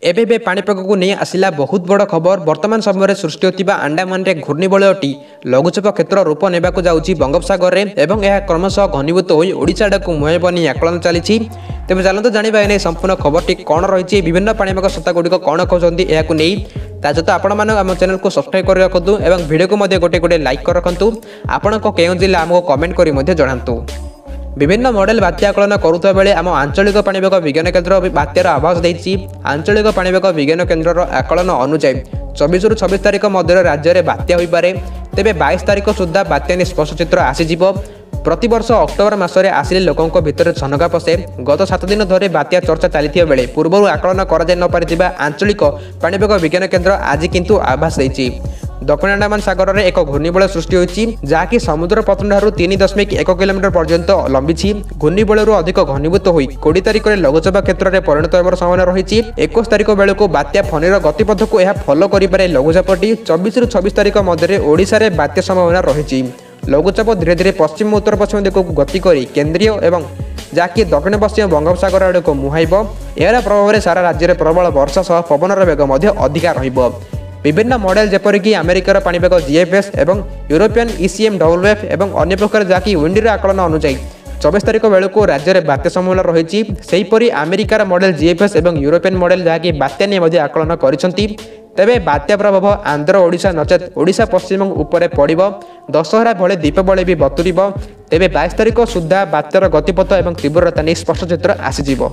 एबे पाणीपागକୁ ନେଇ ଆସିଲା ବହୁତ ବଡ଼ ଖବର। ବର୍ତ୍ତମାନ ସମୟରେ ସୃଷ୍ଟି ହେଉଥିବା ଆଣ୍ଡାମାନରେ ଘୂର୍ଣ୍ଣିବଳୟଟି ଲଘୁଚାପ କ୍ଷେତ୍ର ରୂପ ନେବାକୁ ଯାଉଛି ବଙ୍ଗୋପସାଗରରେ ଏବଂ ଏହା କ୍ରମଶଃ ଘନୀଭୂତ ହୋଇ ଓଡ଼ିଶା ଆଡ଼କୁ ମୁହାଁଇବ ନେଇ ଆକଳନ ଚାଲିଛି। ତେବେ ଚାଲନ୍ତୁ ଜାଣିବା ଏନେଇ ସମ୍ପୂର୍ଣ୍ଣ ଖବରଟି କ'ଣ ରହିଛି, ବିଭିନ୍ନ ପାଣିପାଗ ସଂସ୍ଥାଗୁଡ଼ିକ କ'ଣ କହୁଛନ୍ତି ଏହାକୁ ନେଇ। ତା ସହିତ ଆପଣମାନେ ଆମ ଚ୍ୟାନେଲକୁ ସବସ୍କ୍ରାଇବ୍ କରି ରଖନ୍ତୁ ଏବଂ ଭିଡ଼ିଓକୁ ମଧ୍ୟ ଗୋଟେ ଲାଇକ୍ କରି ରଖନ୍ତୁ। ଆପଣଙ୍କ କେଉଁ ଜିଲ୍ଲା ଆମକୁ କମେଣ୍ଟ କରି ମଧ୍ୟ ଜଣାନ୍ତୁ। विभिन्न मॉडल बात्या आकलन करुवा बेले आम आंचलिक पाणीपाग विज्ञान केन्द्र बात्यार आभास देती। आंचलिक पाणीपाग विज्ञान केन्द्र आकलन अनुसार 24 ରୁ 26 तारिख मध्य राज्य में बात्या हो पारे। तेबे 22 तारिख सुधा बात्या स्पष्ट चित्र आसीजिव। प्रतिवर्ष अक्टोबर मासरे आसिले लोकों भितर छनका पशे। गत 7 दिन धरे बात्या चर्चा चली बेले पूर्व आकलन कर आंचलिक पाणीपाग विज्ञान केन्द्र आज किंतु आभास देती। दक्षिण अंडमान सागर में एक घूर्णिबलय सृष्टि होती जहाँकि समुद्र पतन ठार 3.1 किलोमीटर पर्यंत लंबी। घूर्णिबलय अधिक घनीभूत हो 20 तारिख में लघुचाप क्षेत्र में परिणत होवर संभावना रही। 21 तारिख बेलू बात्या फनीर गतिपथ को यह फॉलो करें लघुचापटी। 24 ରୁ 26 तारिख मध्य ओडिशा रे बात्या संभावना रही। लघुचाप धीरे धीरे पश्चिम उत्तर पश्चिम दिख को गति कर केन्द्रीय एवं जहाँकि दक्षिण पश्चिम बंगोपसागर आड़ को मुहाइब। यार प्रभाव में सारा राज्य में प्रबल वर्षा सह पवनर वेग अधिका रहिबो। विभिन्न मॉडल जेपरिक अमेरिकार पाणीपाग जीएफएस एवं यूरोपियन ECMWF एवं अन्य प्रकार जहाँकि विंडीर आकलन अनुसार 24 तारिख बेलू राज्य में बात्या संभावना रही। सेहीपरि अमेरिकार मॉडल जीएफएस एवं यूरोपियन मॉडल जहाँकि बात्या नहीं आकलन करिसेंती। तेबे बात्या प्रभाव आंध्र ओडिशा नचेत ओडिशा पश्चिम उपरे पड़िबो। दशहरा भले दीपावली भी बतुरिबो। तेबे 22 तारिख सुधा बात्यार गतिपथ एवं तीव्रता नहीं स्पष्ट चित्र आसीजिवो।